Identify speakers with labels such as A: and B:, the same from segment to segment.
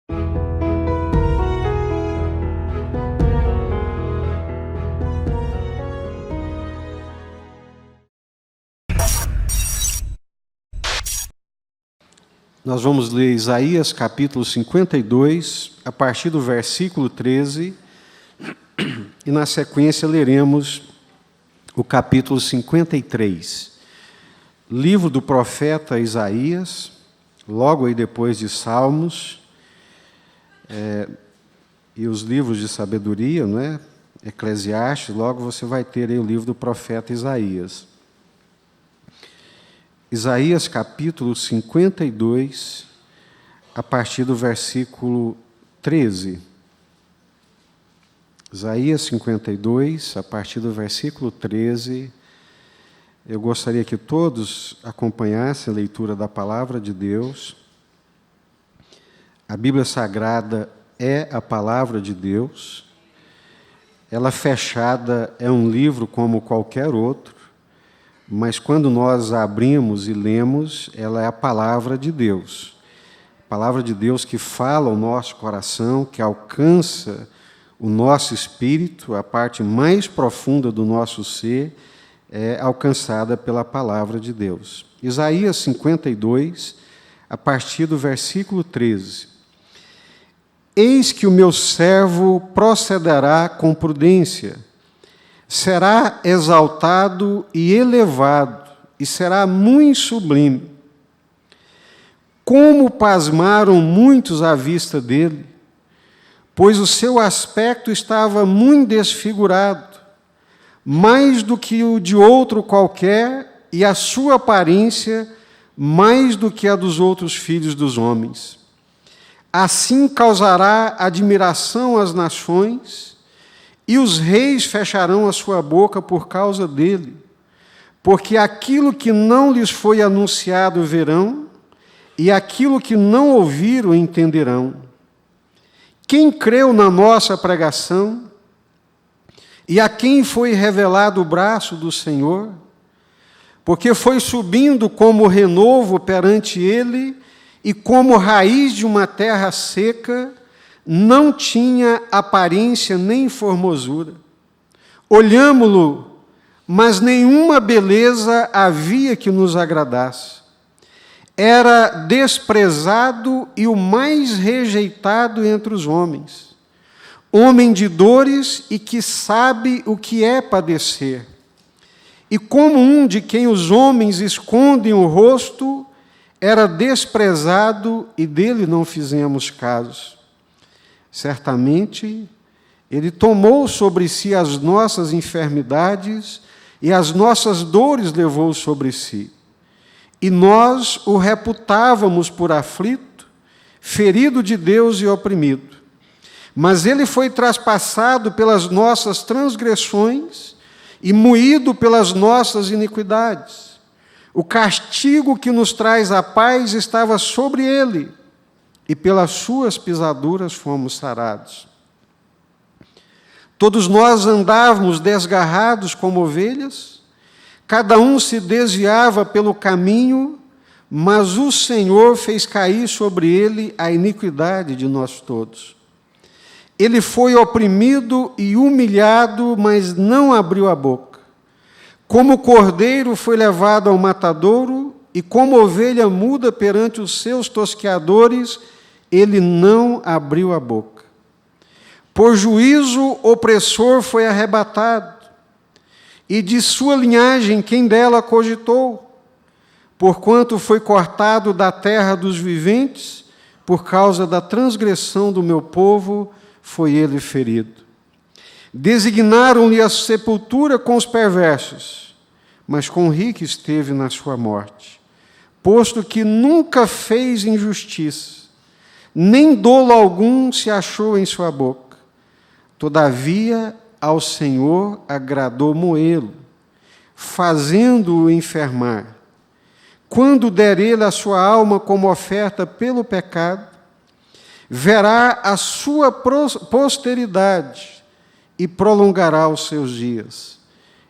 A: Nós vamos ler Isaías capítulo 52, a partir do versículo 13, e na sequência leremos o capítulo 53. Livro do profeta Isaías, logo aí depois de Salmos, e os livros de sabedoria, não é? Eclesiastes, logo você vai ter aí o livro do profeta Isaías. Isaías capítulo 52, a partir do versículo 13. Isaías 52, a partir do versículo 13. Eu gostaria que todos acompanhassem a leitura da palavra de Deus. A Bíblia Sagrada é a palavra de Deus. Ela fechada é um livro como qualquer outro. Mas quando nós abrimos e lemos, ela é a palavra de Deus. A palavra de Deus que fala ao nosso coração, que alcança o nosso espírito, a parte mais profunda do nosso ser, é alcançada pela palavra de Deus. Isaías 52, a partir do versículo 13. Eis que o meu servo procederá com prudência, será exaltado e elevado, e será muito sublime. Como pasmaram muitos à vista dele, pois o seu aspecto estava muito desfigurado, mais do que o de outro qualquer, e a sua aparência mais do que a dos outros filhos dos homens. Assim causará admiração às nações, e os reis fecharão a sua boca por causa dele, porque aquilo que não lhes foi anunciado verão, e aquilo que não ouviram entenderão. Quem creu na nossa pregação, e a quem foi revelado o braço do Senhor? Porque foi subindo como renovo perante ele, e como raiz de uma terra seca, não tinha aparência nem formosura. Olhámo-lo, mas nenhuma beleza havia que nos agradasse. Era desprezado e o mais rejeitado entre os homens. Homem de dores e que sabe o que é padecer. E como um de quem os homens escondem o rosto, era desprezado e dele não fizemos caso. Certamente, ele tomou sobre si as nossas enfermidades e as nossas dores levou sobre si. E nós o reputávamos por aflito, ferido de Deus e oprimido. Mas ele foi traspassado pelas nossas transgressões e moído pelas nossas iniquidades. O castigo que nos traz a paz estava sobre ele, e pelas suas pisaduras fomos sarados. Todos nós andávamos desgarrados como ovelhas, cada um se desviava pelo caminho, mas o Senhor fez cair sobre ele a iniquidade de nós todos. Ele foi oprimido e humilhado, mas não abriu a boca. Como cordeiro foi levado ao matadouro, e como ovelha muda perante os seus tosqueadores, ele não abriu a boca. Por juízo, opressor foi arrebatado, e de sua linhagem quem dela cogitou? Porquanto foi cortado da terra dos viventes, por causa da transgressão do meu povo, foi ele ferido. Designaram-lhe a sepultura com os perversos, mas com o rico esteve na sua morte, posto que nunca fez injustiça, nem dolo algum se achou em sua boca. Todavia, ao Senhor agradou moê-lo, fazendo-o enfermar. Quando der ele a sua alma como oferta pelo pecado, verá a sua posteridade e prolongará os seus dias,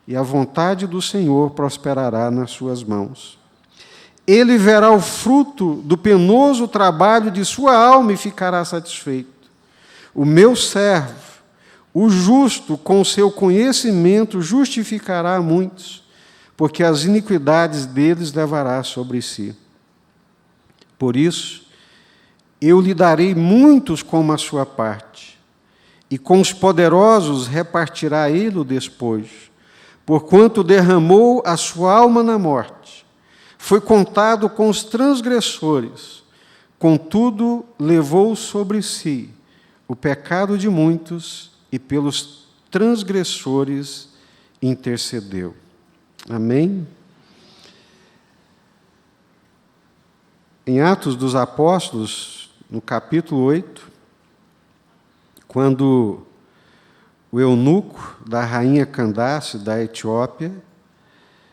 A: e a vontade do Senhor prosperará nas suas mãos. ele verá o fruto do penoso trabalho de sua alma e ficará satisfeito. O meu servo, o justo, com seu conhecimento, justificará a muitos, porque as iniquidades deles levará sobre si. Por isso, eu lhe darei muitos como a sua parte, e com os poderosos repartirá ele o despojo, porquanto derramou a sua alma na morte. Foi contado com os transgressores, contudo levou sobre si o pecado de muitos e pelos transgressores intercedeu. Amém? Em Atos dos Apóstolos, no capítulo 8, quando o eunuco da rainha Candace, da Etiópia,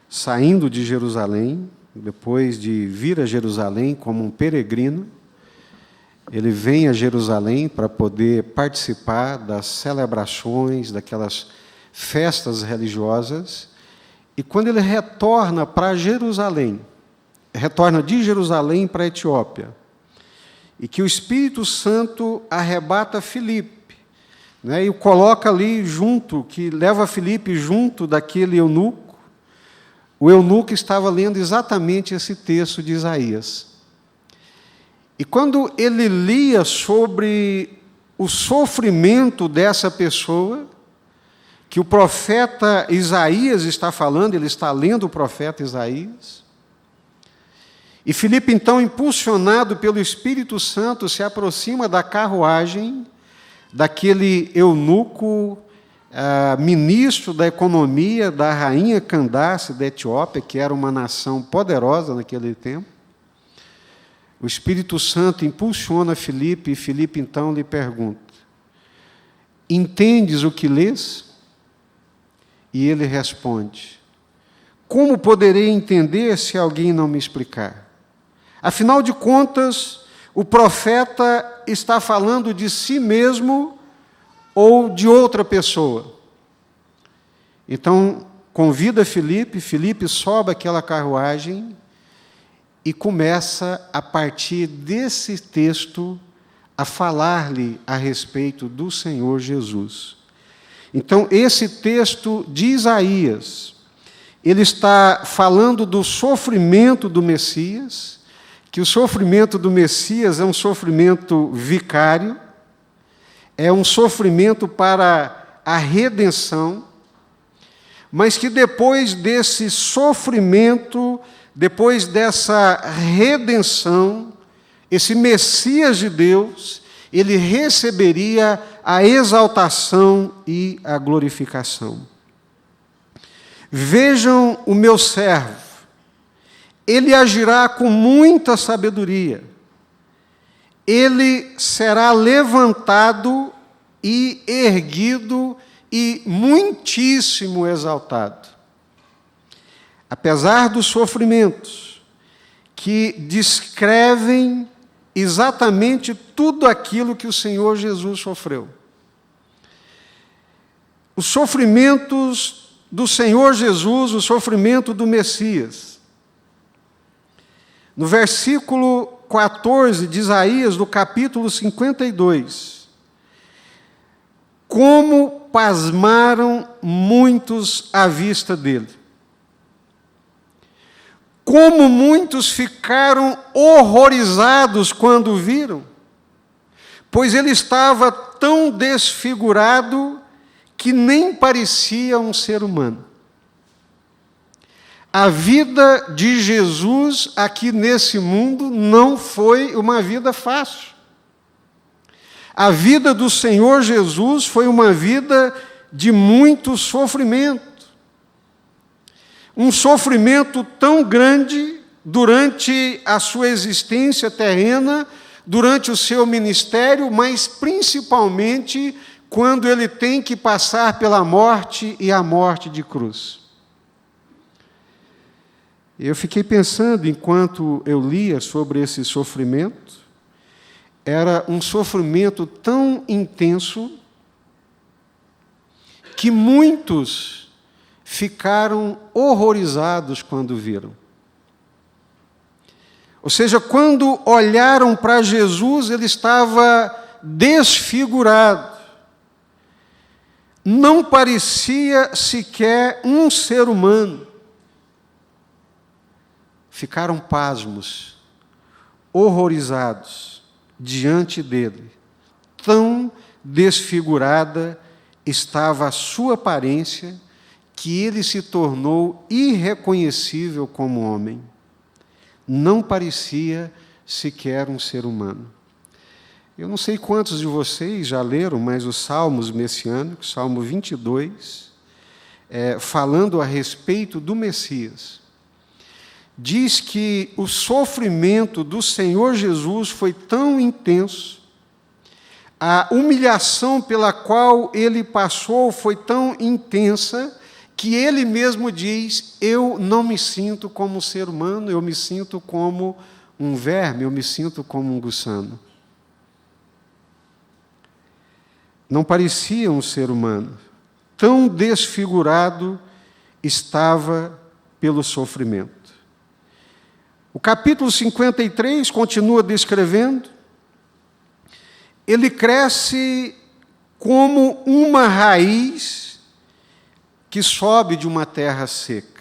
A: saindo de Jerusalém, depois de vir a Jerusalém como um peregrino, ele vem a Jerusalém para poder participar das celebrações, daquelas festas religiosas, e quando ele retorna para Jerusalém, retorna de Jerusalém para a Etiópia, e que o Espírito Santo arrebata Filipe, né, e o coloca ali junto, que leva Filipe junto daquele eunuco. O eunuco estava lendo exatamente esse texto de Isaías. E quando ele lia sobre o sofrimento dessa pessoa, que o profeta Isaías está falando, ele está lendo o profeta Isaías, e Filipe, então, impulsionado pelo Espírito Santo, se aproxima da carruagem daquele eunuco, ministro da economia da rainha Candace da Etiópia, que era uma nação poderosa naquele tempo. O Espírito Santo impulsiona Filipe, e Filipe, então, lhe pergunta: entendes o que lês? E ele responde: como poderei entender se alguém não me explicar? Afinal de contas, o profeta está falando de si mesmo ou de outra pessoa. Então, convida Filipe, Filipe sobe aquela carruagem e começa, a partir desse texto, a falar-lhe a respeito do Senhor Jesus. Então, esse texto de Isaías, ele está falando do sofrimento do Messias, que o sofrimento do Messias é um sofrimento vicário, é um sofrimento para a redenção, mas que depois desse sofrimento, depois dessa redenção, esse Messias de Deus, ele receberia a exaltação e a glorificação. Vejam o meu servo, ele agirá com muita sabedoria, ele será levantado e erguido e muitíssimo exaltado. Apesar dos sofrimentos que descrevem exatamente tudo aquilo que o Senhor Jesus sofreu. Os sofrimentos do Senhor Jesus, o sofrimento do Messias. No versículo 14 de Isaías, do capítulo 52, como pasmaram muitos à vista dele. Como muitos ficaram horrorizados quando o viram, pois ele estava tão desfigurado que nem parecia um ser humano. A vida de Jesus aqui nesse mundo não foi uma vida fácil. A vida do Senhor Jesus foi uma vida de muito sofrimento. Um sofrimento tão grande durante a sua existência terrena, durante o seu ministério, mas principalmente quando ele tem que passar pela morte e a morte de cruz. Eu fiquei pensando, enquanto eu lia sobre esse sofrimento, era um sofrimento tão intenso que muitos ficaram horrorizados quando viram. Ou seja, quando olharam para Jesus, ele estava desfigurado. Não parecia sequer um ser humano. Ficaram pasmos, horrorizados diante dele. Tão desfigurada estava a sua aparência que ele se tornou irreconhecível como homem. Não parecia sequer um ser humano. Eu não sei quantos de vocês já leram, mas os Salmos messiânicos, Salmo 22, falando a respeito do Messias, diz que o sofrimento do Senhor Jesus foi tão intenso, a humilhação pela qual ele passou foi tão intensa, que ele mesmo diz: eu não me sinto como um ser humano, eu me sinto como um verme, eu me sinto como um gusano. Não parecia um ser humano, tão desfigurado estava pelo sofrimento. O capítulo 53 continua descrevendo: ele cresce como uma raiz que sobe de uma terra seca.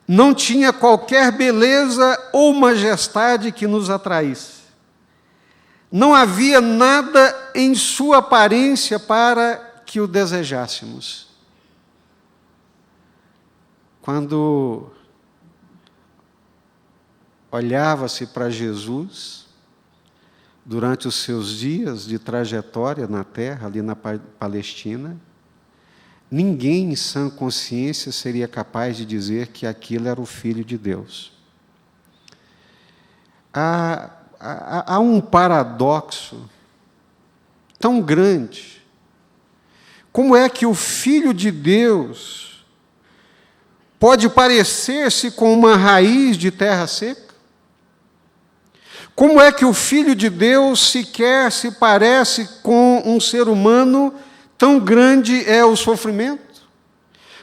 A: Não tinha qualquer beleza ou majestade que nos atraísse. Não havia nada em sua aparência para que o desejássemos. Quando olhava-se para Jesus, durante os seus dias de trajetória na terra, ali na Palestina, ninguém em sã consciência seria capaz de dizer que aquilo era o Filho de Deus. Há um paradoxo tão grande. Como é que o Filho de Deus pode parecer-se com uma raiz de terra seca? Como é que o Filho de Deus sequer se parece com um ser humano? Tão grande é o sofrimento.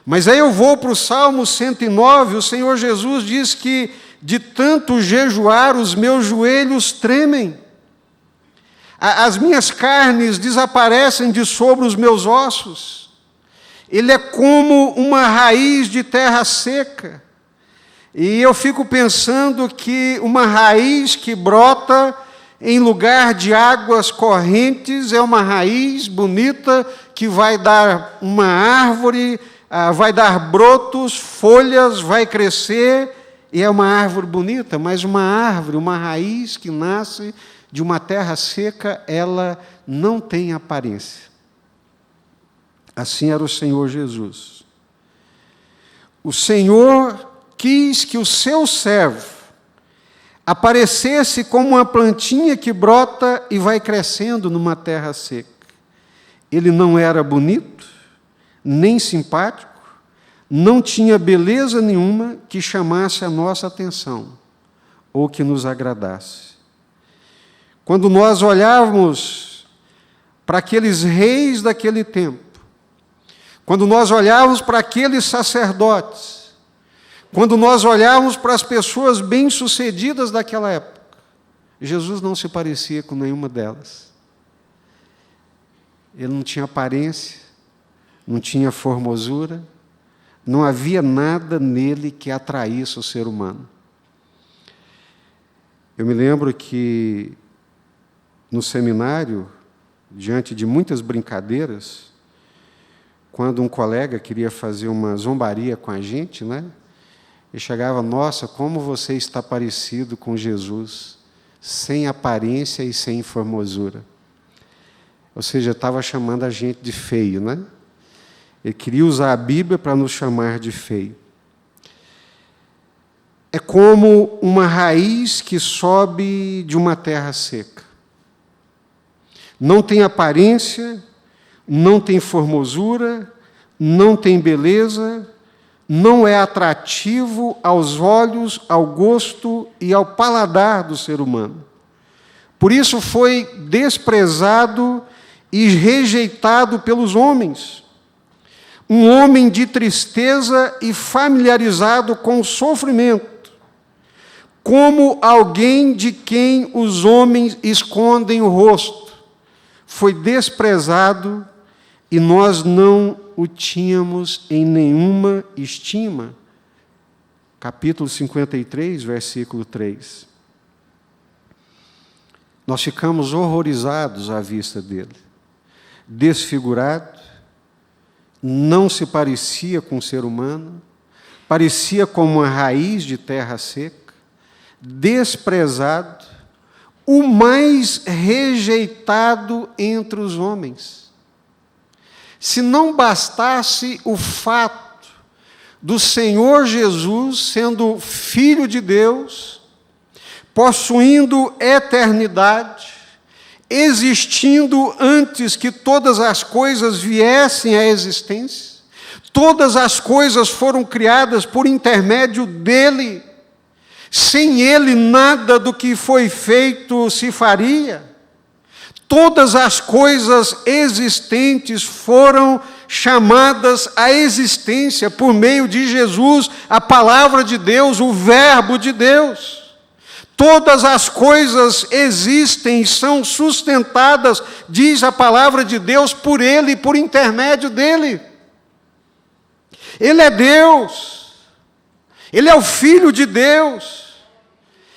A: Mas aí eu vou para o Salmo 109, o Senhor Jesus diz que de tanto jejuar os meus joelhos tremem, as minhas carnes desaparecem de sobre os meus ossos. Ele é como uma raiz de terra seca. E eu fico pensando que uma raiz que brota em lugar de águas correntes é uma raiz bonita que vai dar uma árvore, vai dar brotos, folhas, vai crescer, e é uma árvore bonita, mas uma árvore, uma raiz que nasce de uma terra seca, ela não tem aparência. Assim era o Senhor Jesus. O Senhor quis que o seu servo aparecesse como uma plantinha que brota e vai crescendo numa terra seca. Ele não era bonito, nem simpático, não tinha beleza nenhuma que chamasse a nossa atenção ou que nos agradasse. Quando nós olhávamos para aqueles reis daquele tempo, quando nós olhávamos para aqueles sacerdotes, quando nós olhávamos para as pessoas bem-sucedidas daquela época, Jesus não se parecia com nenhuma delas. Ele não tinha aparência, não tinha formosura, não havia nada nele que atraísse o ser humano. Eu me lembro que, no seminário, diante de muitas brincadeiras, quando um colega queria fazer uma zombaria com a gente, né? E chegava: nossa, como você está parecido com Jesus, sem aparência e sem formosura. Ou seja, estava chamando a gente de feio, né? Ele queria usar a Bíblia para nos chamar de feio. É como uma raiz que sobe de uma terra seca. Não tem aparência, não tem formosura, não tem beleza, não é atrativo aos olhos, ao gosto e ao paladar do ser humano. Por isso foi desprezado e rejeitado pelos homens. Um homem de tristeza e familiarizado com o sofrimento. como alguém de quem os homens escondem o rosto. Foi desprezado e nós não o tínhamos em nenhuma estima. Capítulo 53, versículo 3. Nós ficamos horrorizados à vista dele. Desfigurado, não se parecia com um ser humano, parecia como uma raiz de terra seca, desprezado, o mais rejeitado entre os homens. Se não bastasse o fato do Senhor Jesus sendo Filho de Deus, possuindo eternidade, existindo antes que todas as coisas viessem à existência, todas as coisas foram criadas por intermédio dele, sem ele nada do que foi feito se faria. Todas as coisas existentes foram chamadas à existência por meio de Jesus, a palavra de Deus, o Verbo de Deus. Todas as coisas existem e são sustentadas, diz a palavra de Deus, por Ele e por intermédio dEle. Ele é Deus. Ele é o Filho de Deus.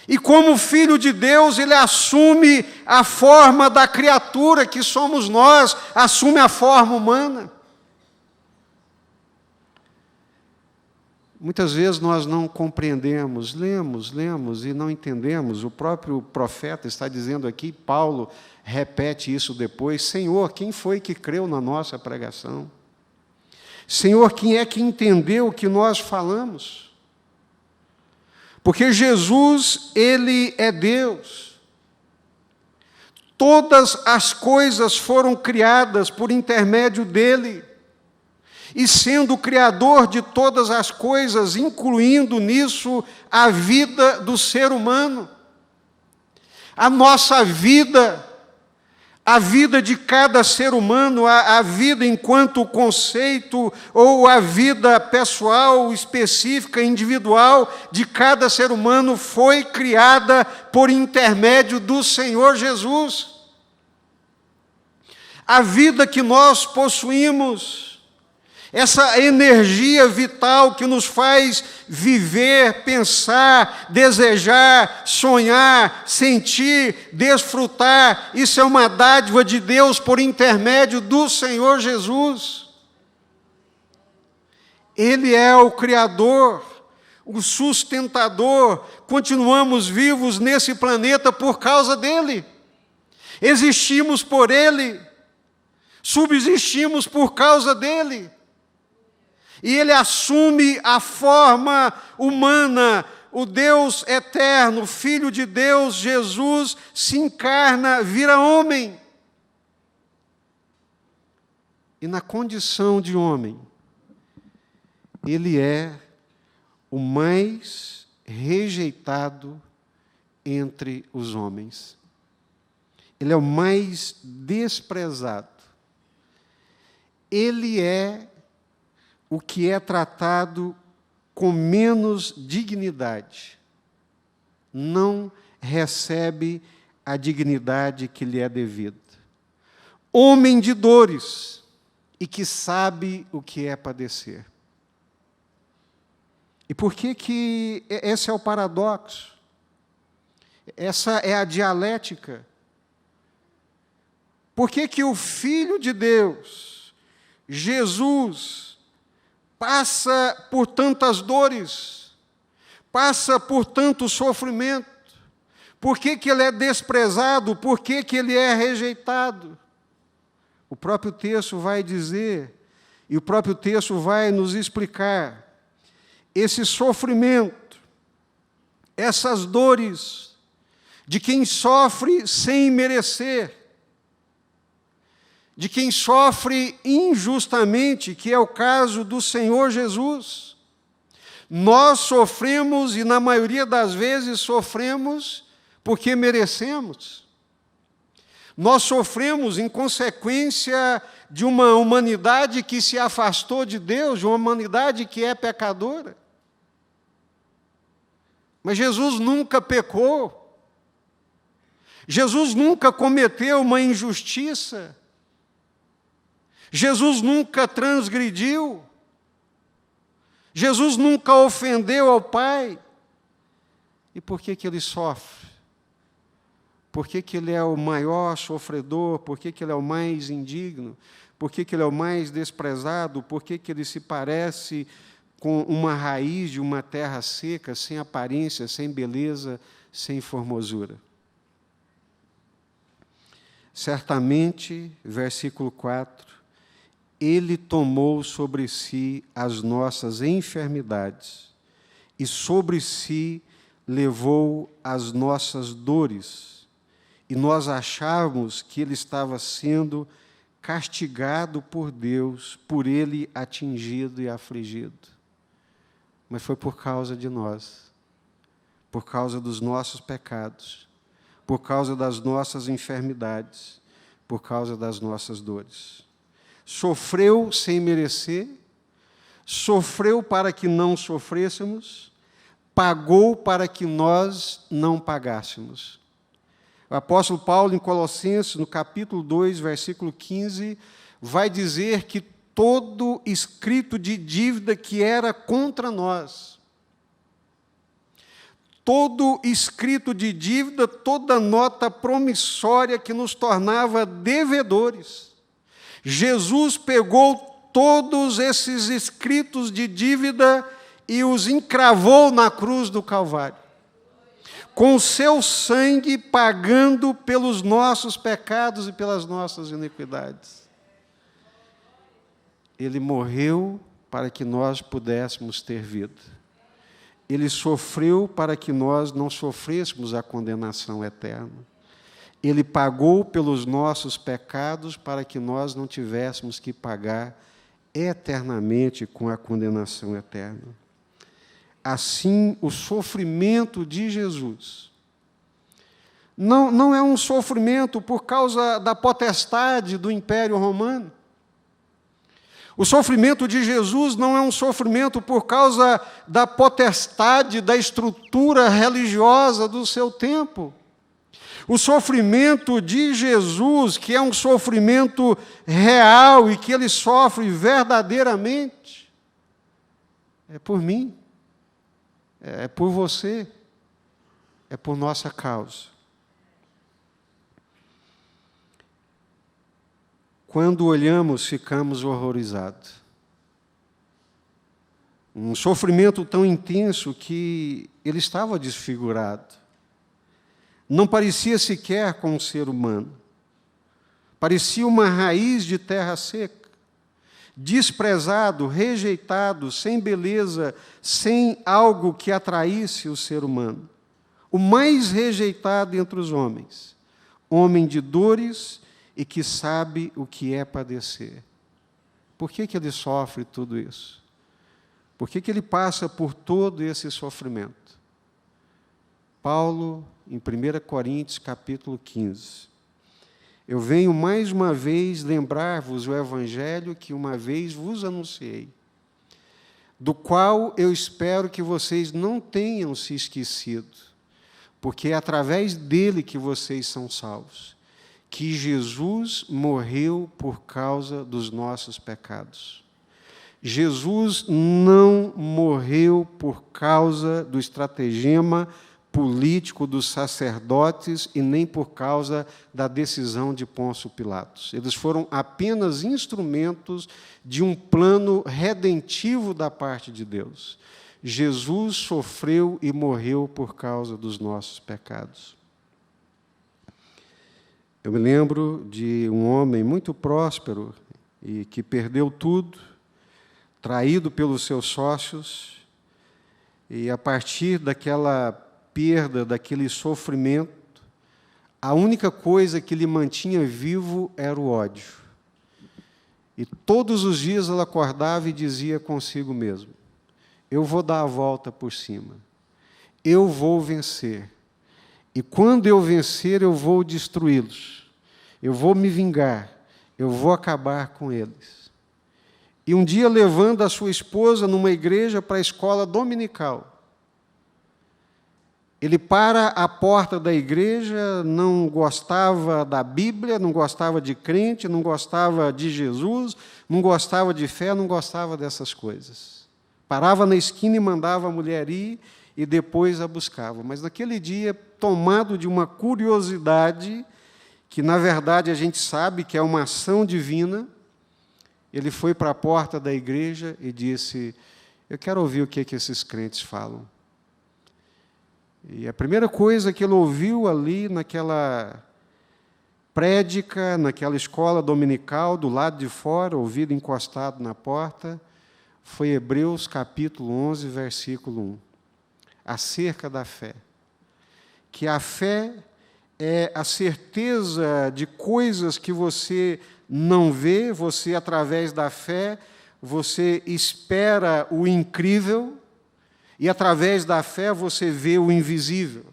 A: E como Filho de Deus, Ele assume a forma da criatura que somos nós, assume a forma humana. Muitas vezes nós não compreendemos, lemos e não entendemos. O próprio profeta está dizendo aqui, Paulo repete isso depois: Senhor, quem foi que creu na nossa pregação? Senhor, quem é que entendeu o que nós falamos? Porque Jesus, Ele é Deus. Todas as coisas foram criadas por intermédio dEle. E sendo o Criador de todas as coisas, incluindo nisso a vida do ser humano. A nossa vida, a vida de cada ser humano, a vida enquanto conceito, ou a vida pessoal, específica, individual, de cada ser humano, foi criada por intermédio do Senhor Jesus. A vida que nós possuímos, essa energia vital que nos faz viver, pensar, desejar, sonhar, sentir, desfrutar, isso é uma dádiva de Deus por intermédio do Senhor Jesus. Ele é o Criador, o sustentador, continuamos vivos nesse planeta por causa dEle. Existimos por Ele, subsistimos por causa dEle. E Ele assume a forma humana, o Deus eterno, Filho de Deus, Jesus, se encarna, vira homem. E na condição de homem, Ele é o mais rejeitado entre os homens. Ele é o mais desprezado. Ele é o que é tratado com menos dignidade. Não recebe a dignidade que lhe é devida. Homem de dores e que sabe o que é padecer. E por que esse é o paradoxo? Essa é a dialética. Por que o Filho de Deus, Jesus, passa por tantas dores, passa por tanto sofrimento? Por que Ele é desprezado? Por que Ele é rejeitado? O próprio texto vai dizer, e o próprio texto vai nos explicar, esse sofrimento, essas dores, de quem sofre sem merecer, de quem sofre injustamente, que é o caso do Senhor Jesus. Nós sofremos, e na maioria das vezes sofremos porque merecemos. Nós sofremos em consequência de uma humanidade que se afastou de Deus, de uma humanidade que é pecadora. Mas Jesus nunca pecou. Jesus nunca cometeu uma injustiça. Jesus nunca transgrediu. Jesus nunca ofendeu ao Pai. E por que ele sofre? Por que ele é o maior sofredor? Por que ele é o mais indigno? Por que ele é o mais desprezado? Por que ele se parece com uma raiz de uma terra seca, sem aparência, sem beleza, sem formosura? Certamente, versículo 4, Ele tomou sobre si as nossas enfermidades e sobre si levou as nossas dores, e nós achávamos que ele estava sendo castigado por Deus, por ele atingido e afligido. Mas foi por causa de nós, por causa dos nossos pecados, por causa das nossas enfermidades, por causa das nossas dores. Sofreu sem merecer, sofreu para que não sofrêssemos, pagou para que nós não pagássemos. O apóstolo Paulo, em Colossenses, no capítulo 2, versículo 15, vai dizer que todo escrito de dívida que era contra nós, todo escrito de dívida, toda nota promissória que nos tornava devedores, Jesus pegou todos esses escritos de dívida e os encravou na cruz do Calvário, com o seu sangue pagando pelos nossos pecados e pelas nossas iniquidades. Ele morreu para que nós pudéssemos ter vida. Ele sofreu para que nós não sofrêssemos a condenação eterna. Ele pagou pelos nossos pecados para que nós não tivéssemos que pagar eternamente com a condenação eterna. Assim, o sofrimento de Jesus não é um sofrimento por causa da potestade do Império Romano. O sofrimento de Jesus não é um sofrimento por causa da potestade, da estrutura religiosa do seu tempo. O sofrimento de Jesus, que é um sofrimento real e que ele sofre verdadeiramente, é por mim, é por você, é por nossa causa. Quando olhamos, ficamos horrorizados. Um sofrimento tão intenso que ele estava desfigurado. Não parecia sequer com um ser humano. Parecia uma raiz de terra seca. Desprezado, rejeitado, sem beleza, sem algo que atraísse o ser humano. O mais rejeitado entre os homens. Homem de dores e que sabe o que é padecer. Por que ele sofre tudo isso? Por que ele passa por todo esse sofrimento? Paulo, em 1 Coríntios, capítulo 15. Eu venho mais uma vez lembrar-vos o evangelho que uma vez vos anunciei, do qual eu espero que vocês não tenham se esquecido, porque é através dele que vocês são salvos, que Jesus morreu por causa dos nossos pecados. Jesus não morreu por causa do estratagema político dos sacerdotes e nem por causa da decisão de Pôncio Pilatos. Eles foram apenas instrumentos de um plano redentivo da parte de Deus. Jesus sofreu e morreu por causa dos nossos pecados. Eu me lembro de um homem muito próspero e que perdeu tudo, traído pelos seus sócios, e a partir daquela perda, daquele sofrimento, a única coisa que lhe mantinha vivo era o ódio. E todos os dias ela acordava e dizia consigo mesmo: eu vou dar a volta por cima, eu vou vencer. E quando eu vencer, eu vou destruí-los, eu vou me vingar, eu vou acabar com eles. E um dia, levando a sua esposa numa igreja para a escola dominical, Ele para a porta da igreja, não gostava da Bíblia, não gostava de crente, não gostava de Jesus, não gostava de fé, não gostava dessas coisas. Parava na esquina e mandava a mulher ir e depois a buscava. Mas naquele dia, tomado de uma curiosidade, que na verdade a gente sabe que é uma ação divina, ele foi para a porta da igreja e disse: eu quero ouvir o que esses crentes falam. E a primeira coisa que ele ouviu ali naquela prédica, naquela escola dominical, do lado de fora, ouvido encostado na porta, foi Hebreus capítulo 11, versículo 1, acerca da fé. Que a fé é a certeza de coisas que você não vê, você, através da fé, você espera o incrível, e, através da fé, você vê o invisível.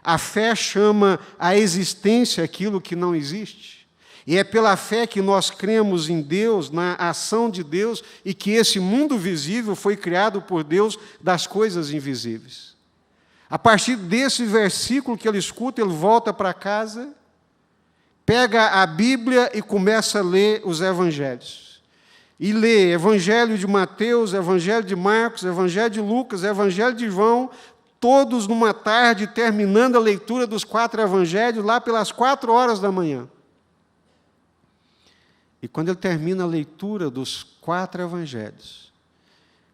A: A fé chama à existência aquilo que não existe. E é pela fé que nós cremos em Deus, na ação de Deus, e que esse mundo visível foi criado por Deus das coisas invisíveis. A partir desse versículo que ele escuta, ele volta para casa, pega a Bíblia e começa a ler os evangelhos. E lê Evangelho de Mateus, Evangelho de Marcos, Evangelho de Lucas, Evangelho de João, todos numa tarde, terminando a leitura dos 4 evangelhos, lá pelas 4 horas da manhã. E quando ele termina a leitura dos 4 evangelhos,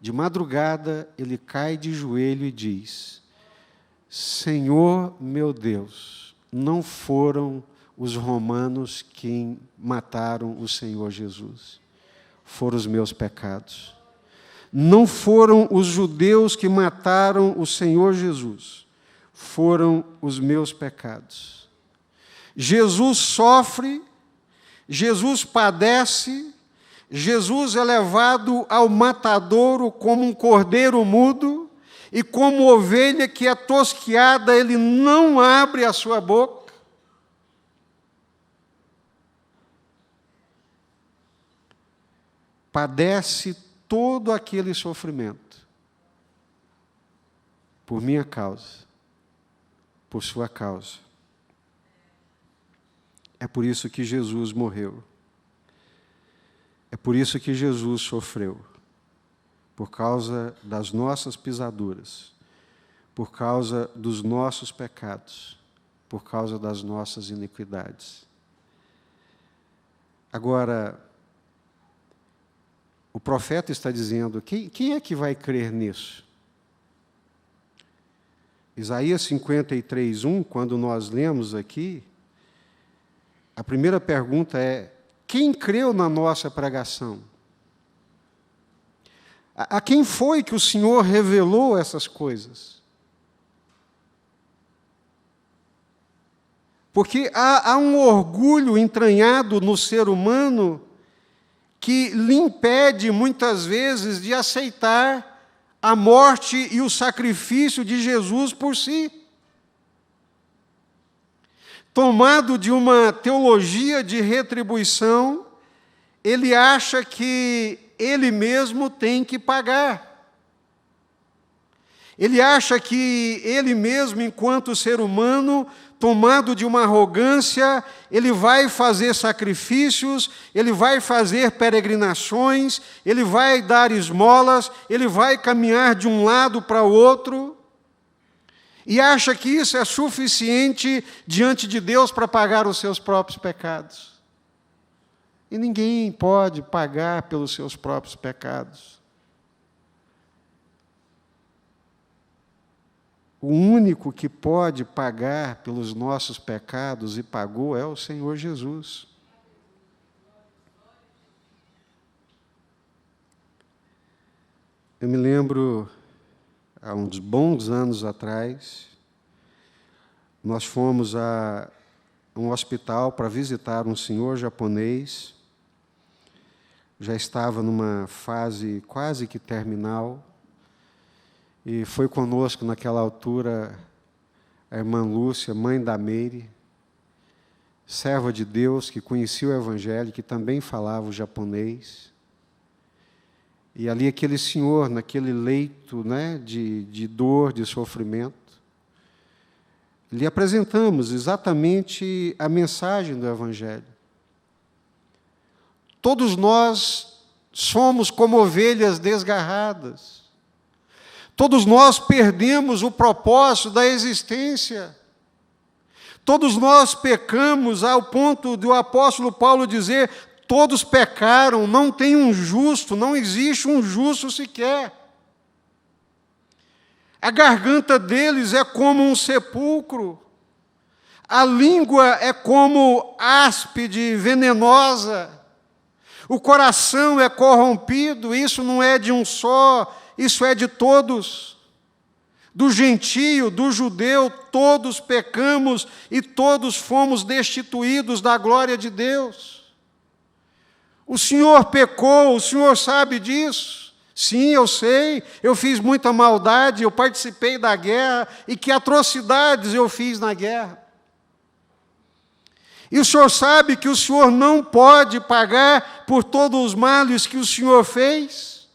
A: de madrugada, ele cai de joelho e diz: Senhor meu Deus, não foram os romanos quem mataram o Senhor Jesus. Foram os meus pecados. Não foram os judeus que mataram o Senhor Jesus. Foram os meus pecados. Jesus sofre, Jesus padece, Jesus é levado ao matadouro como um cordeiro mudo, e como ovelha que é tosquiada, ele não abre a sua boca. Padece todo aquele sofrimento por minha causa, por sua causa. É por isso que Jesus morreu. É por isso que Jesus sofreu. Por causa das nossas pisaduras, por causa dos nossos pecados, por causa das nossas iniquidades. Agora, o profeta está dizendo, quem é que vai crer nisso? Isaías 53, 1, quando nós lemos aqui, a primeira pergunta é: quem creu na nossa pregação? A quem foi que o Senhor revelou essas coisas? Porque há um orgulho entranhado no ser humano que lhe impede, muitas vezes, de aceitar a morte e o sacrifício de Jesus por si. Tomado de uma teologia de retribuição, ele acha que ele mesmo tem que pagar. Ele acha que ele mesmo, enquanto ser humano, tomado de uma arrogância, ele vai fazer sacrifícios, ele vai fazer peregrinações, ele vai dar esmolas, ele vai caminhar de um lado para o outro, e acha que isso é suficiente diante de Deus para pagar os seus próprios pecados. E ninguém pode pagar pelos seus próprios pecados. O único que pode pagar pelos nossos pecados, e pagou, é o Senhor Jesus. Eu me lembro, há uns bons anos atrás, nós fomos a um hospital para visitar um senhor japonês, já estava numa fase quase que terminal, e foi conosco naquela altura a irmã Lúcia, mãe da Meire, serva de Deus, que conhecia o Evangelho, que também falava o japonês. E ali aquele senhor, naquele leito, né, de dor, de sofrimento, lhe apresentamos exatamente a mensagem do Evangelho. Todos nós somos como ovelhas desgarradas. Todos nós perdemos o propósito da existência. Todos nós pecamos ao ponto do apóstolo Paulo dizer: todos pecaram, não tem um justo, não existe um justo sequer. A garganta deles é como um sepulcro. A língua é como áspide venenosa. O coração é corrompido. Isso não é de um só, isso é de todos. Do gentio, do judeu, todos pecamos e todos fomos destituídos da glória de Deus. O Senhor pecou, o Senhor sabe disso. Sim, eu sei, eu fiz muita maldade, eu participei da guerra, e que atrocidades eu fiz na guerra. E o Senhor sabe que o Senhor não pode pagar por todos os males que o Senhor fez,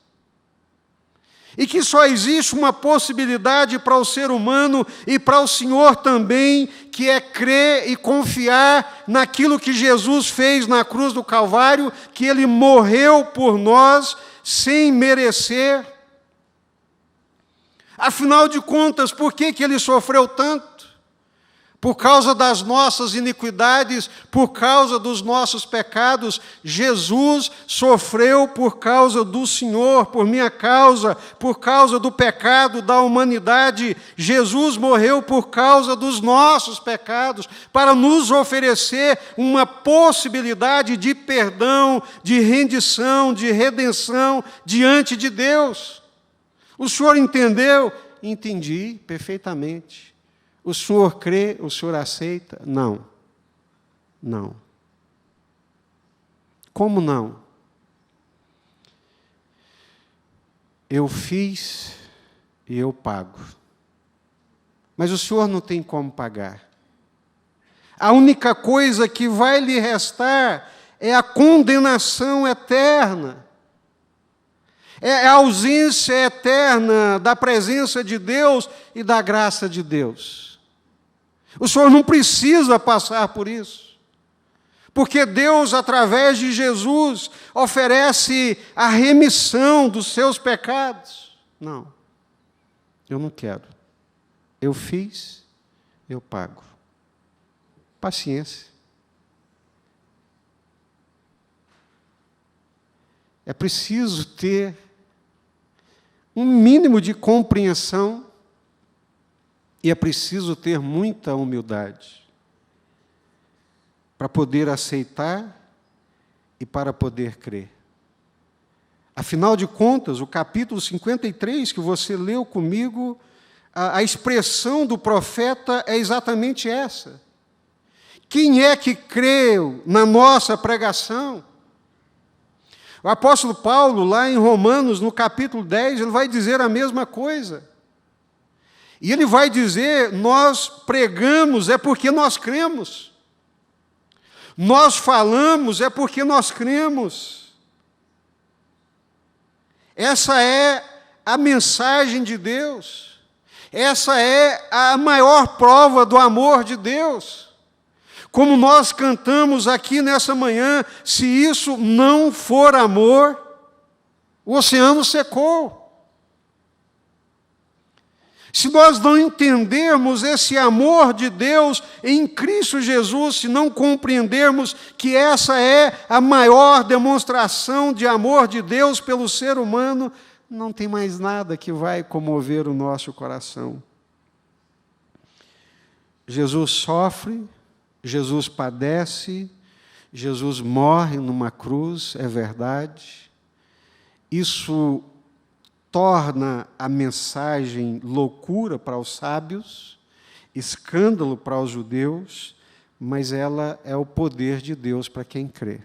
A: e que só existe uma possibilidade para o ser humano e para o Senhor também, que é crer e confiar naquilo que Jesus fez na cruz do Calvário, que Ele morreu por nós, sem merecer. Afinal de contas, por que Ele sofreu tanto? Por causa das nossas iniquidades, por causa dos nossos pecados. Jesus sofreu por causa do Senhor, por minha causa, por causa do pecado da humanidade. Jesus morreu por causa dos nossos pecados, para nos oferecer uma possibilidade de perdão, de rendição, de redenção diante de Deus. O senhor entendeu? Entendi perfeitamente. O senhor crê, o senhor aceita? Não. Não. Como não? Eu fiz e eu pago. Mas o senhor não tem como pagar. A única coisa que vai lhe restar é a condenação eterna. É a ausência eterna da presença de Deus e da graça de Deus. O senhor não precisa passar por isso, porque Deus, através de Jesus, oferece a remissão dos seus pecados. Não, eu não quero. Eu fiz, eu pago. Paciência. É preciso ter um mínimo de compreensão e é preciso ter muita humildade para poder aceitar e para poder crer. Afinal de contas, o capítulo 53 que você leu comigo, a expressão do profeta é exatamente essa. Quem é que creu na nossa pregação? O apóstolo Paulo, lá em Romanos, no capítulo 10, ele vai dizer a mesma coisa. E ele vai dizer: nós pregamos é porque nós cremos. Nós falamos é porque nós cremos. Essa é a mensagem de Deus. Essa é a maior prova do amor de Deus. Como nós cantamos aqui nessa manhã, se isso não for amor, o oceano secou. Se nós não entendermos esse amor de Deus em Cristo Jesus, se não compreendermos que essa é a maior demonstração de amor de Deus pelo ser humano, não tem mais nada que vai comover o nosso coração. Jesus sofre, Jesus padece, Jesus morre numa cruz, é verdade. Isso torna a mensagem loucura para os sábios, escândalo para os judeus, mas ela é o poder de Deus para quem crê.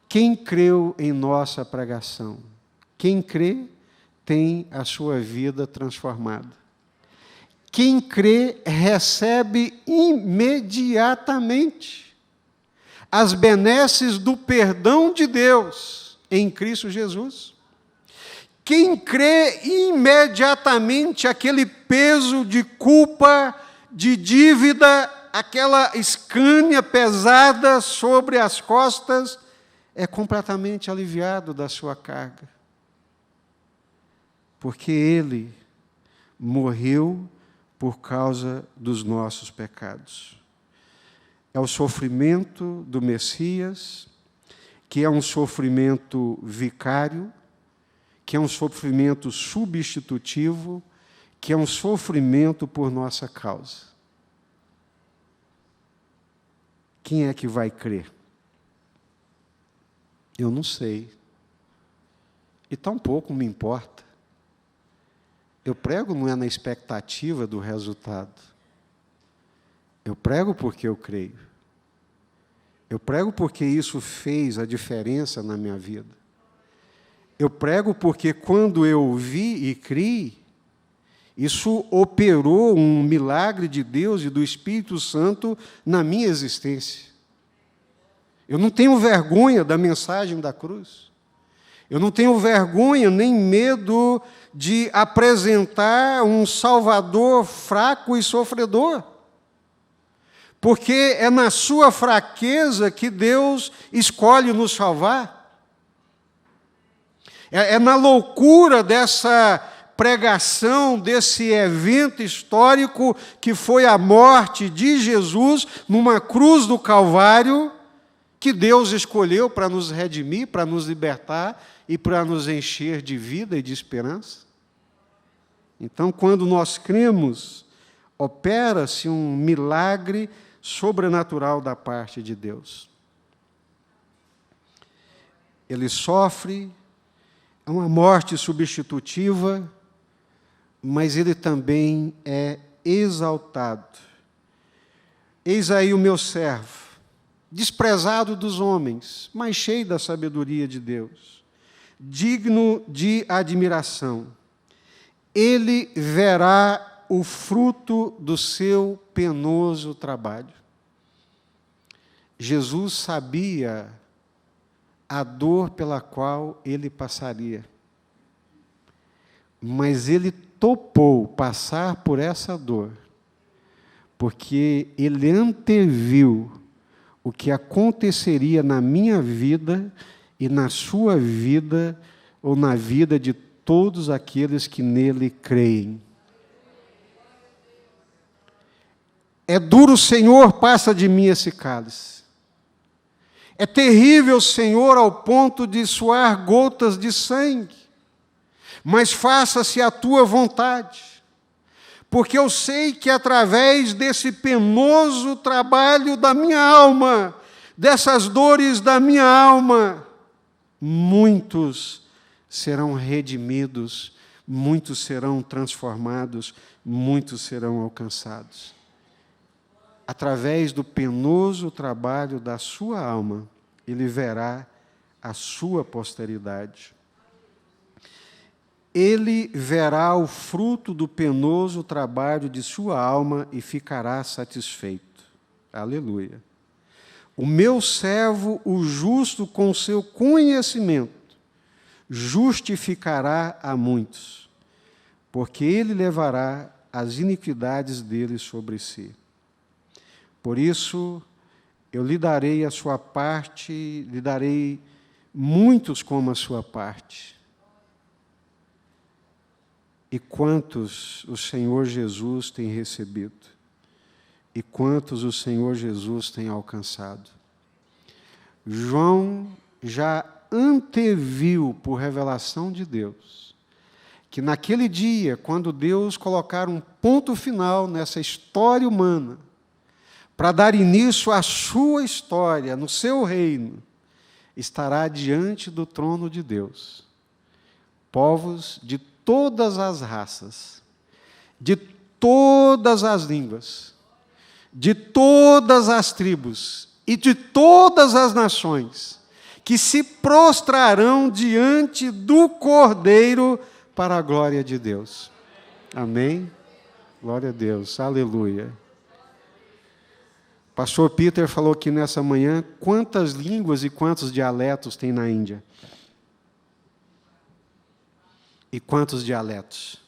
A: Quem creu em nossa pregação? Quem crê tem a sua vida transformada. Quem crê recebe imediatamente as benesses do perdão de Deus em Cristo Jesus. Quem crê, imediatamente aquele peso de culpa, de dívida, aquela escânia pesada sobre as costas, é completamente aliviado da sua carga. Porque Ele morreu por causa dos nossos pecados. É o sofrimento do Messias, que é um sofrimento vicário, que é um sofrimento substitutivo, que é um sofrimento por nossa causa. Quem é que vai crer? Eu não sei. E tampouco me importa. Eu prego não é na expectativa do resultado. Eu prego porque eu creio. Eu prego porque isso fez a diferença na minha vida. Eu prego porque quando eu vi e criei, isso operou um milagre de Deus e do Espírito Santo na minha existência. Eu não tenho vergonha da mensagem da cruz. Eu não tenho vergonha nem medo de apresentar um Salvador fraco e sofredor. Porque é na sua fraqueza que Deus escolhe nos salvar. É na loucura dessa pregação, desse evento histórico que foi a morte de Jesus numa cruz do Calvário, que Deus escolheu para nos redimir, para nos libertar e para nos encher de vida e de esperança. Então, quando nós cremos, opera-se um milagre sobrenatural da parte de Deus. Ele sofre, é uma morte substitutiva, mas ele também é exaltado. Eis aí o meu servo, desprezado dos homens, mas cheio da sabedoria de Deus, digno de admiração. Ele verá o fruto do seu penoso trabalho. Jesus sabia a dor pela qual ele passaria, mas ele topou passar por essa dor, porque ele anteviu o que aconteceria na minha vida e na sua vida, ou na vida de todos aqueles que nele creem. É duro, Senhor, passa de mim esse cálice. É terrível, Senhor, ao ponto de suar gotas de sangue. Mas faça-se a tua vontade. Porque eu sei que através desse penoso trabalho da minha alma, dessas dores da minha alma, muitos serão redimidos, muitos serão transformados, muitos serão alcançados. Através do penoso trabalho da sua alma, ele verá a sua posteridade. Ele verá o fruto do penoso trabalho de sua alma e ficará satisfeito. Aleluia. O meu servo, o justo, com seu conhecimento, justificará a muitos, porque ele levará as iniquidades deles sobre si. Por isso, eu lhe darei a sua parte, lhe darei muitos como a sua parte. E quantos o Senhor Jesus tem recebido? E quantos o Senhor Jesus tem alcançado? João já anteviu, por revelação de Deus, que naquele dia, quando Deus colocar um ponto final nessa história humana, para dar início à sua história, no seu reino, estará diante do trono de Deus povos de todas as raças, de todas as línguas, de todas as tribos e de todas as nações, que se prostrarão diante do Cordeiro para a glória de Deus. Amém? Glória a Deus, aleluia. Pastor Peter falou aqui nessa manhã quantas línguas e quantos dialetos tem na Índia. E quantos dialetos?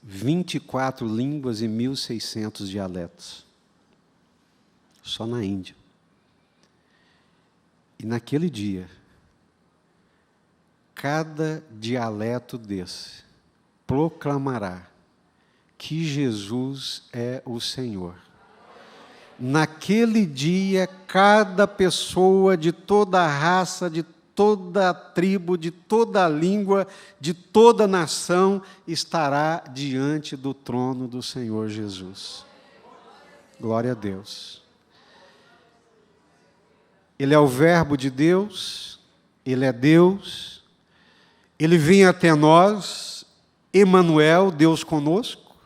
A: 24 línguas e 1.600 dialetos. Só na Índia. E naquele dia, cada dialeto desse proclamará que Jesus é o Senhor. Naquele dia, cada pessoa de toda a raça, de toda a tribo, de toda a língua, de toda a nação, estará diante do trono do Senhor Jesus. Glória a Deus. Ele é o Verbo de Deus, Ele é Deus, Ele vem até nós, Emanuel, Deus conosco.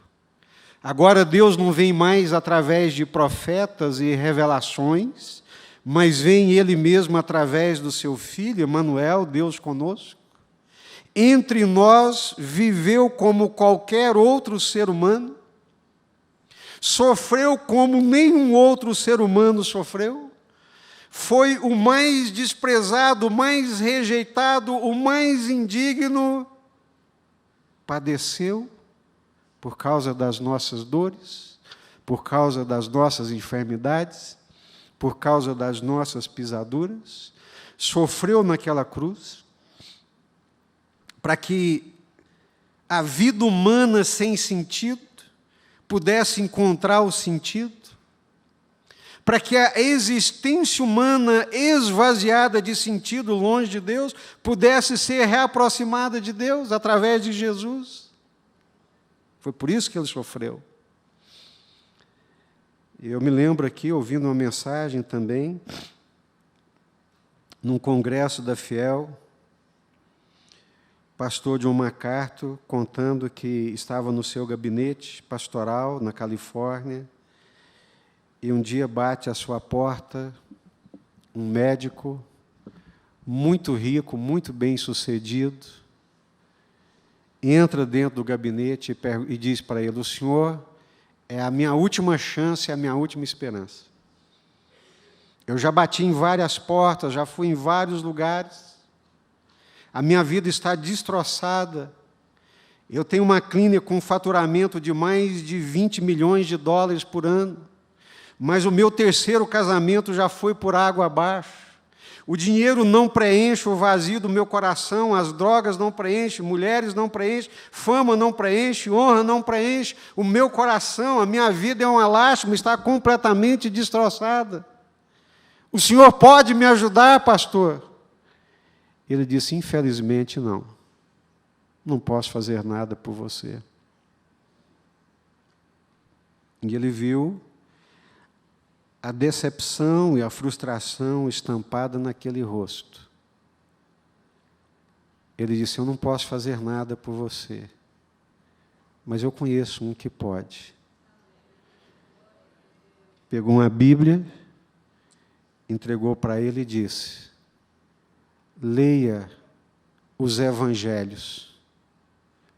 A: Agora Deus não vem mais através de profetas e revelações, mas vem Ele mesmo através do seu Filho, Emanuel, Deus conosco. Entre nós viveu como qualquer outro ser humano, sofreu como nenhum outro ser humano sofreu, foi o mais desprezado, o mais rejeitado, o mais indigno, padeceu por causa das nossas dores, por causa das nossas enfermidades, por causa das nossas pisaduras, sofreu naquela cruz, para que a vida humana sem sentido pudesse encontrar o sentido, para que a existência humana esvaziada de sentido longe de Deus pudesse ser reaproximada de Deus através de Jesus. Foi por isso que ele sofreu. Eu me lembro aqui, ouvindo uma mensagem também, num congresso da Fiel, pastor John MacArthur contando que estava no seu gabinete pastoral na Califórnia, e um dia bate à sua porta um médico muito rico, muito bem-sucedido, entra dentro do gabinete e diz para ele: o senhor é a minha última chance, é a minha última esperança. Eu já bati em várias portas, já fui em vários lugares, a minha vida está destroçada, eu tenho uma clínica com faturamento de mais de 20 milhões de dólares por ano, mas o meu terceiro casamento já foi por água abaixo. O dinheiro não preenche o vazio do meu coração, as drogas não preenchem, mulheres não preenchem, fama não preenche, honra não preenche. O meu coração, a minha vida é uma lástima, está completamente destroçada. O senhor pode me ajudar, pastor? Ele disse: infelizmente não. Não posso fazer nada por você. E ele viu a decepção e a frustração estampada naquele rosto. Ele disse: eu não posso fazer nada por você, mas eu conheço um que pode. Pegou uma Bíblia, entregou para ele e disse: leia os Evangelhos,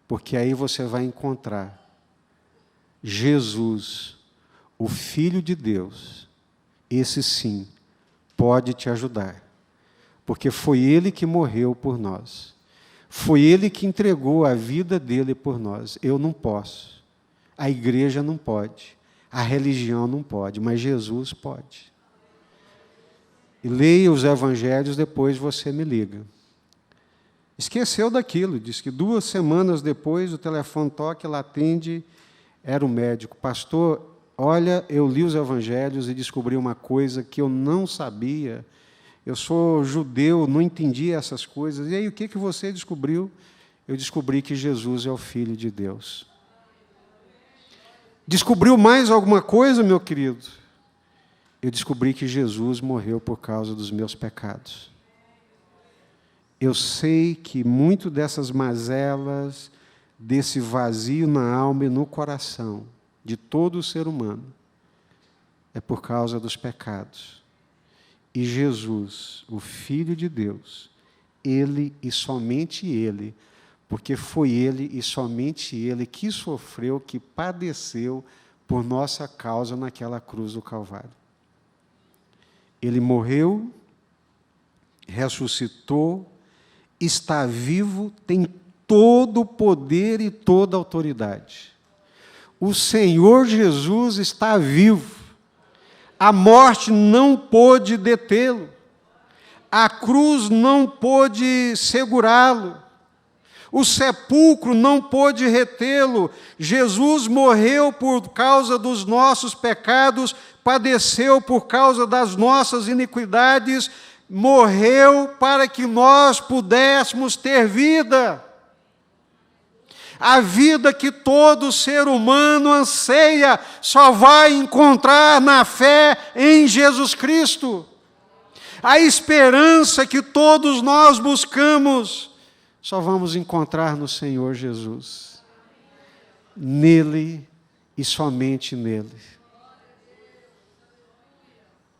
A: porque aí você vai encontrar Jesus, o Filho de Deus. Esse sim pode te ajudar, porque foi Ele que morreu por nós, foi Ele que entregou a vida dele por nós. Eu não posso, a igreja não pode, a religião não pode, mas Jesus pode. E leia os Evangelhos, depois você me liga. Esqueceu daquilo, diz que 2 semanas depois o telefone toca, ela atende, era o médico: pastor, olha, eu li os Evangelhos e descobri uma coisa que eu não sabia. Eu sou judeu, não entendi essas coisas. E aí, o que você descobriu? Eu descobri que Jesus é o Filho de Deus. Descobriu mais alguma coisa, meu querido? Eu descobri que Jesus morreu por causa dos meus pecados. Eu sei que muito dessas mazelas, desse vazio na alma e no coração de todo ser humano, é por causa dos pecados. E Jesus, o Filho de Deus, Ele e somente Ele, porque foi Ele e somente Ele que sofreu, que padeceu por nossa causa naquela cruz do Calvário. Ele morreu, ressuscitou, está vivo, tem todo o poder e toda a autoridade. O Senhor Jesus está vivo. A morte não pôde detê-lo. A cruz não pôde segurá-lo. O sepulcro não pôde retê-lo. Jesus morreu por causa dos nossos pecados, padeceu por causa das nossas iniquidades, morreu para que nós pudéssemos ter vida. A vida que todo ser humano anseia só vai encontrar na fé em Jesus Cristo. A esperança que todos nós buscamos, só vamos encontrar no Senhor Jesus. Nele e somente nele.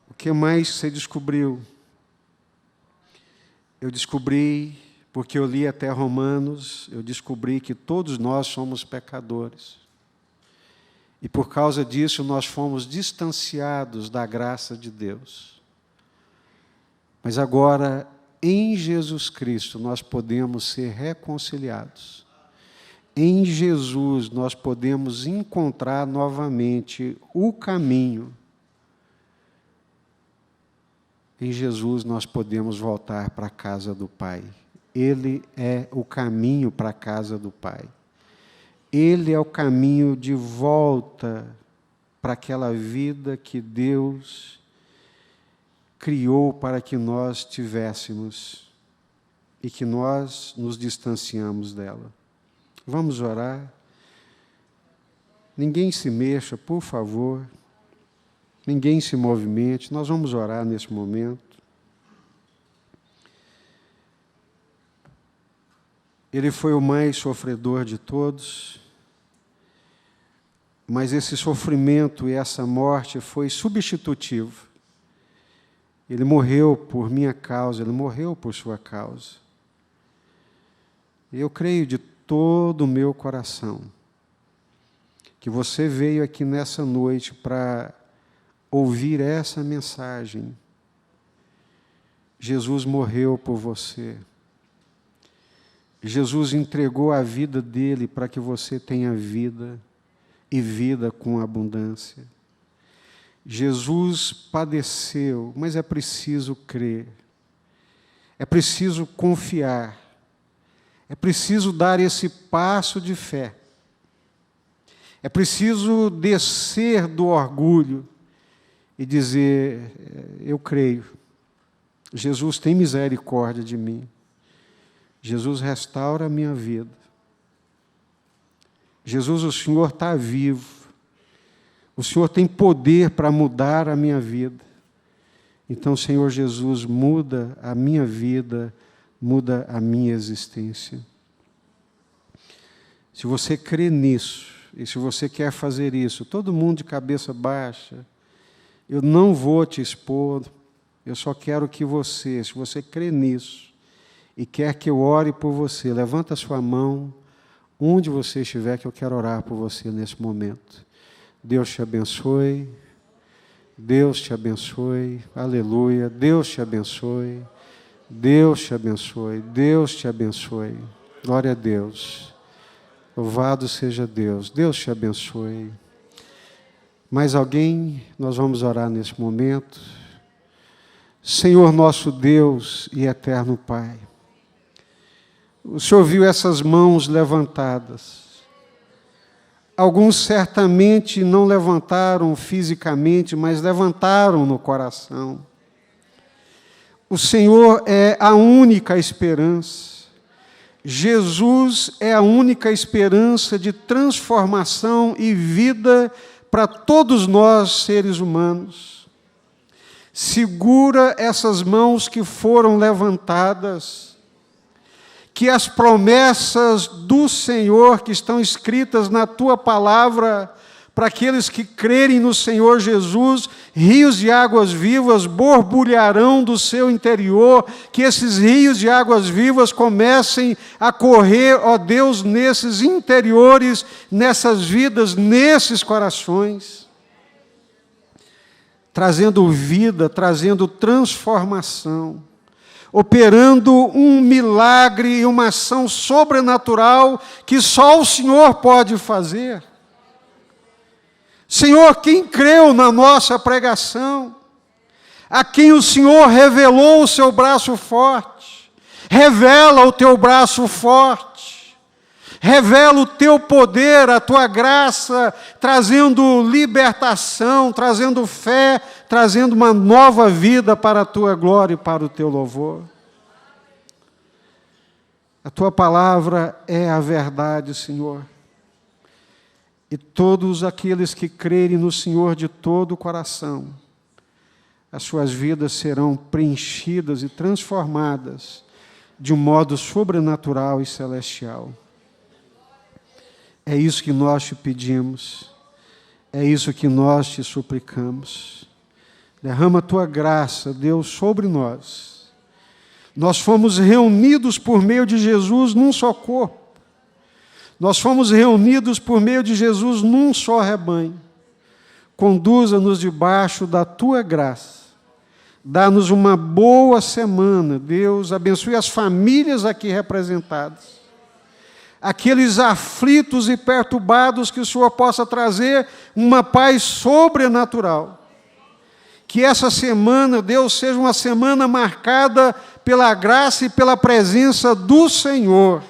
A: O que mais você descobriu? Eu descobri, porque eu li até Romanos, eu descobri que todos nós somos pecadores. E por causa disso nós fomos distanciados da graça de Deus. Mas agora, em Jesus Cristo, nós podemos ser reconciliados. Em Jesus nós podemos encontrar novamente o caminho. Em Jesus nós podemos voltar para a casa do Pai. Ele é o caminho para a casa do Pai. Ele é o caminho de volta para aquela vida que Deus criou para que nós tivéssemos e que nós nos distanciamos dela. Vamos orar. Ninguém se mexa, por favor. Ninguém se movimente. Nós vamos orar nesse momento. Ele foi o mais sofredor de todos, mas esse sofrimento e essa morte foi substitutivo. Ele morreu por minha causa, ele morreu por sua causa. Eu creio de todo o meu coração que você veio aqui nessa noite para ouvir essa mensagem. Jesus morreu por você. Jesus entregou a vida dele para que você tenha vida e vida com abundância. Jesus padeceu, mas é preciso crer, é preciso confiar, é preciso dar esse passo de fé, é preciso descer do orgulho e dizer: eu creio, Jesus tem misericórdia de mim, Jesus restaura a minha vida, Jesus, o Senhor está vivo, o Senhor tem poder para mudar a minha vida. Então, Senhor Jesus, muda a minha vida, muda a minha existência. Se você crê nisso, e se você quer fazer isso, todo mundo de cabeça baixa, eu não vou te expor, eu só quero que você, se você crê nisso, e quer que eu ore por você, levanta a sua mão, onde você estiver, que eu quero orar por você nesse momento. Deus te abençoe, Deus te abençoe, aleluia, Deus te abençoe, Deus te abençoe, Deus te abençoe, glória a Deus, louvado seja Deus, Deus te abençoe. Mais alguém? Nós vamos orar nesse momento. Senhor nosso Deus e eterno Pai, o Senhor viu essas mãos levantadas. Alguns certamente não levantaram fisicamente, mas levantaram no coração. O Senhor é a única esperança. Jesus é a única esperança de transformação e vida para todos nós, seres humanos. Segura essas mãos que foram levantadas, que as promessas do Senhor que estão escritas na Tua palavra, para aqueles que crerem no Senhor Jesus, rios de águas vivas borbulharão do seu interior, que esses rios de águas vivas comecem a correr, ó Deus, nesses interiores, nessas vidas, nesses corações, trazendo vida, trazendo transformação. operando um milagre e uma ação sobrenatural que só o Senhor pode fazer. Senhor, quem creu na nossa pregação, a quem o Senhor revelou o seu braço forte, revela o teu braço forte, revela o teu poder, a tua graça, trazendo libertação, trazendo fé, trazendo uma nova vida para a tua glória e para o teu louvor. A tua palavra é a verdade, Senhor. E todos aqueles que crerem no Senhor de todo o coração, as suas vidas serão preenchidas e transformadas de um modo sobrenatural e celestial. É isso que nós te pedimos, é isso que nós te suplicamos. Derrama a tua graça, Deus, sobre nós. Nós fomos reunidos por meio de Jesus num só corpo. Nós fomos reunidos por meio de Jesus num só rebanho. Conduza-nos debaixo da tua graça. Dá-nos uma boa semana, Deus. Abençoe as famílias aqui representadas. Aqueles aflitos e perturbados, que o Senhor possa trazer uma paz sobrenatural. Que essa semana, Deus, seja uma semana marcada pela graça e pela presença do Senhor.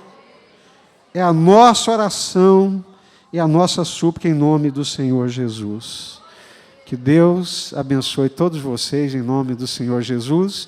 A: É a nossa oração e a nossa súplica em nome do Senhor Jesus. Que Deus abençoe todos vocês em nome do Senhor Jesus.